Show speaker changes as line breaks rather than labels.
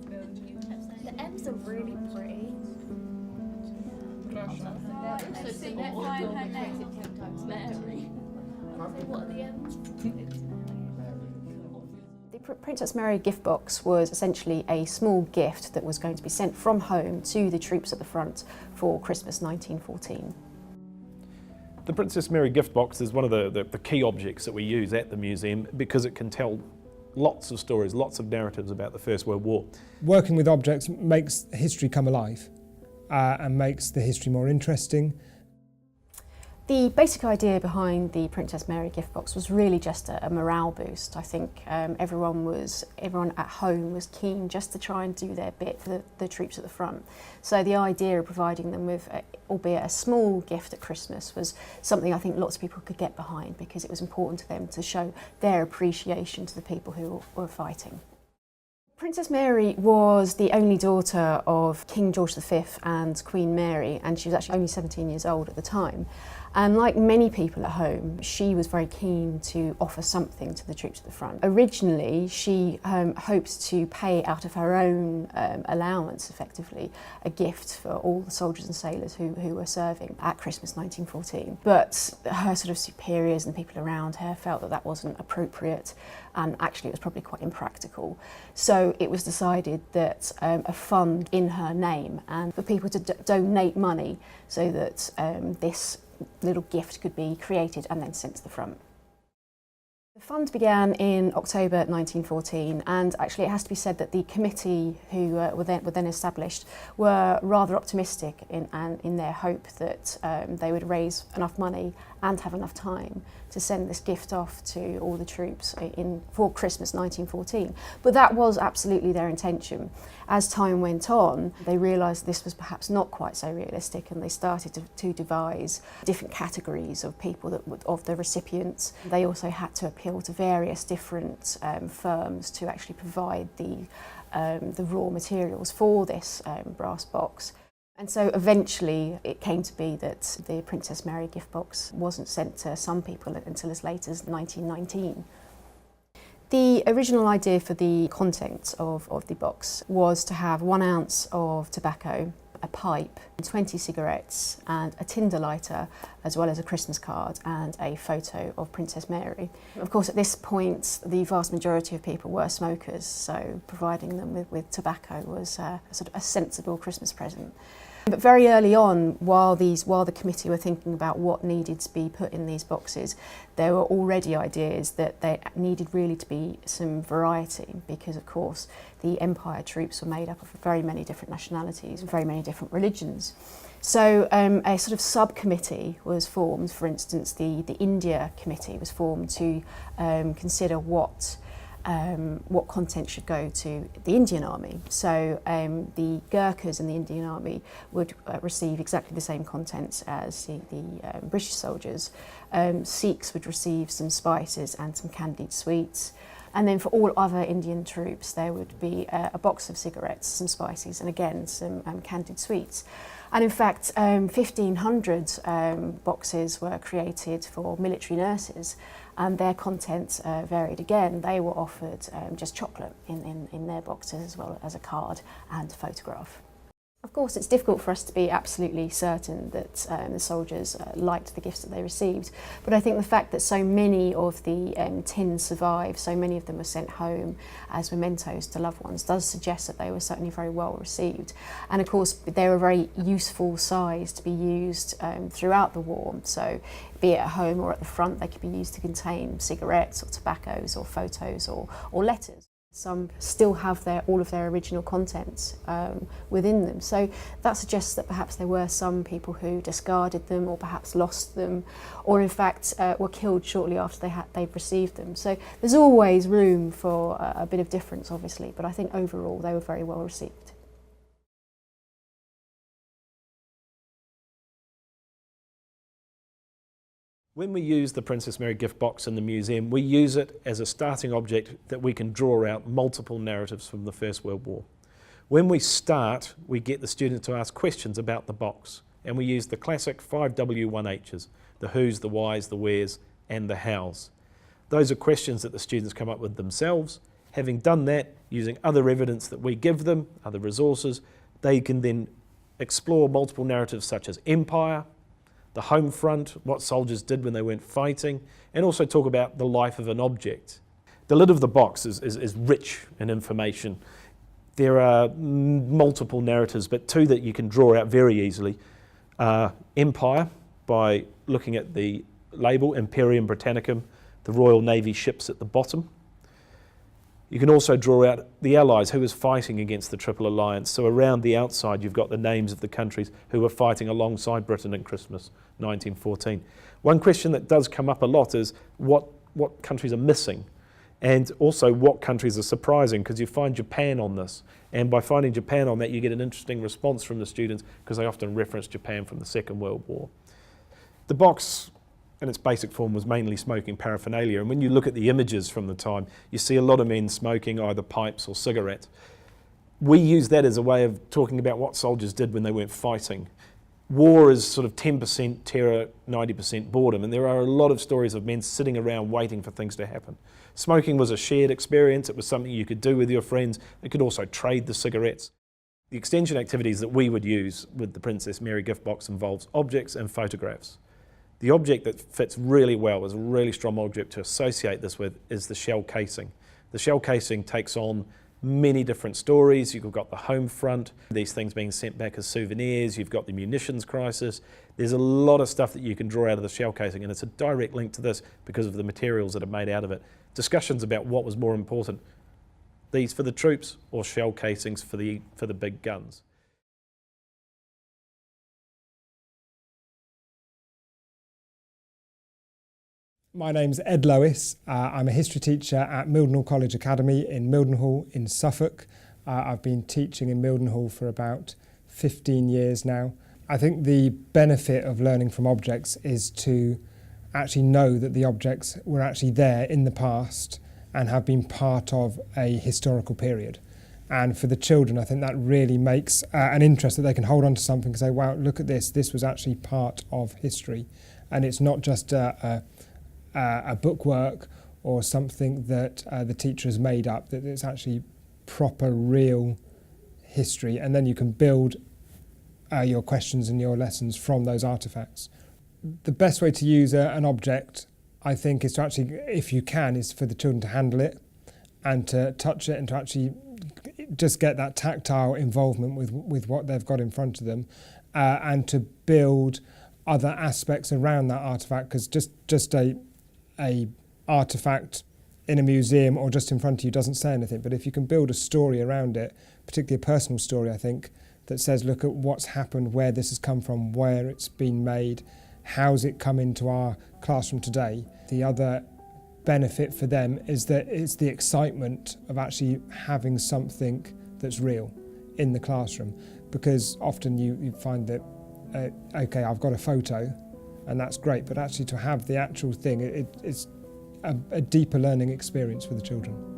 The M's are really pretty.
So let's find her name. Mary.
What are the M's?
The Princess Mary gift box was essentially a small gift that was going to be sent from home to the troops at the front for Christmas 1914.
The Princess Mary gift box is one of the key objects that we use at the museum because it can tell lots of stories, lots of narratives about the First World War.
Working with objects makes history come alive and makes the history more interesting.
The basic idea behind the Princess Mary gift box was really just a morale boost. I think everyone at home was keen just to try and do their bit for the troops at the front. So the idea of providing them with, albeit a small gift at Christmas, was something I think lots of people could get behind because it was important to them to show their appreciation to the people who were fighting. Princess Mary was the only daughter of King George V and Queen Mary, and she was actually only 17 years old at the time. And like many people at home, she was very keen to offer something to the troops at the front. Originally, she hoped to pay out of her own allowance, effectively, a gift for all the soldiers and sailors who were serving at Christmas 1914. But her sort of superiors and people around her felt that that wasn't appropriate, and actually it was probably quite impractical. So it was decided that a fund in her name and for people to donate money so that this little gift could be created and then sent to the front. The fund began in October 1914, and actually it has to be said that the committee who were then established were rather optimistic in their hope that they would raise enough money and have enough time to send this gift off to all the troops for Christmas 1914. But that was absolutely their intention. As time went on, they realised this was perhaps not quite so realistic, and they started to devise different categories of people of the recipients. They also had to appeal to various different firms to actually provide the raw materials for this brass box. And so eventually it came to be that the Princess Mary gift box wasn't sent to some people until as late as 1919. The original idea for the contents of the box was to have 1 ounce of tobacco, a pipe, 20 cigarettes and a tinder lighter, as well as a Christmas card and a photo of Princess Mary. Of course, at this point, the vast majority of people were smokers, so providing them with tobacco was sort of a sensible Christmas present. But very early on, while the committee were thinking about what needed to be put in these boxes, there were already ideas that there needed really to be some variety, because of course the Empire troops were made up of very many different nationalities, very many different religions. So a sort of subcommittee was formed. For instance, the India committee was formed to consider what content should go to the Indian Army. So the Gurkhas in the Indian Army would receive exactly the same contents as the British soldiers. Sikhs would receive some spices and some candied sweets. And then for all other Indian troops, there would be a box of cigarettes, some spices, and again, some candied sweets. And in fact, 1,500 boxes were created for military nurses, and their contents varied again. They were offered just chocolate in their boxes, as well as a card and a photograph. Of course, it's difficult for us to be absolutely certain that the soldiers liked the gifts that they received, but I think the fact that so many of the tins survived, so many of them were sent home as mementos to loved ones, does suggest that they were certainly very well received. And of course, they were very useful size to be used throughout the war, so be it at home or at the front, they could be used to contain cigarettes or tobaccos or photos or letters. Some still have all of their original contents within them. So that suggests that perhaps there were some people who discarded them or perhaps lost them, or in fact were killed shortly after they'd received them. So there's always room for a bit of difference, obviously, but I think overall they were very well received.
When we use the Princess Mary gift box in the museum, we use it as a starting object that we can draw out multiple narratives from the First World War. When we start, we get the students to ask questions about the box, and we use the classic 5W1Hs, the who's, the why's, the where's, and the how's. Those are questions that the students come up with themselves, Having done that, using other evidence that we give them, other resources, they can then explore multiple narratives such as empire, the home front, what soldiers did when they weren't fighting, and also talk about the life of an object. The lid of the box is rich in information. There are multiple narratives, but two that you can draw out very easily are empire, by looking at the label, Imperium Britannicum, the Royal Navy ships at the bottom. You can also draw out the Allies, who was fighting against the Triple Alliance. So around the outside, you've got the names of the countries who were fighting alongside Britain in Christmas 1914. One question that does come up a lot is what countries are missing, and also what countries are surprising, because you find Japan on this. And by finding Japan on that, you get an interesting response from the students, because they often reference Japan from the Second World War. The box in its basic form was mainly smoking paraphernalia, and when you look at the images from the time, you see a lot of men smoking either pipes or cigarettes. We use that as a way of talking about what soldiers did when they weren't fighting. War is sort of 10% terror, 90% boredom, and there are a lot of stories of men sitting around waiting for things to happen. Smoking was a shared experience. It was something you could do with your friends. You could also trade the cigarettes. The extension activities that we would use with the Princess Mary gift box involves objects and photographs. The object that fits really well, is a really strong object to associate this with, is the shell casing. The shell casing takes on many different stories. You've got the home front, these things being sent back as souvenirs, you've got the munitions crisis. There's a lot of stuff that you can draw out of the shell casing, and it's a direct link to this because of the materials that are made out of it. Discussions about what was more important, these for the troops or shell casings for the big guns.
My name's Ed Lewis. I'm a history teacher at Mildenhall College Academy in Mildenhall in Suffolk. I've been teaching in Mildenhall for about 15 years now. I think the benefit of learning from objects is to actually know that the objects were actually there in the past and have been part of a historical period. And for the children, I think that really makes an interest that they can hold on to something and say, wow, look at this was actually part of history. And it's not just a bookwork or something that the teacher has made up, that it's actually proper, real history. And then you can build your questions and your lessons from those artefacts. The best way to use an object, I think, is to actually, if you can, is for the children to handle it and to touch it and to actually just get that tactile involvement with what they've got in front of them, and to build other aspects around that artefact, because just a artefact in a museum or just in front of you doesn't say anything. But if you can build a story around it, particularly a personal story, I think, that says, look at what's happened, where this has come from, where it's been made, how's it come into our classroom today. The other benefit for them is that it's the excitement of actually having something that's real in the classroom, because often you find that, okay, I've got a photo and that's great, but actually to have the actual thing, it's a deeper learning experience for the children.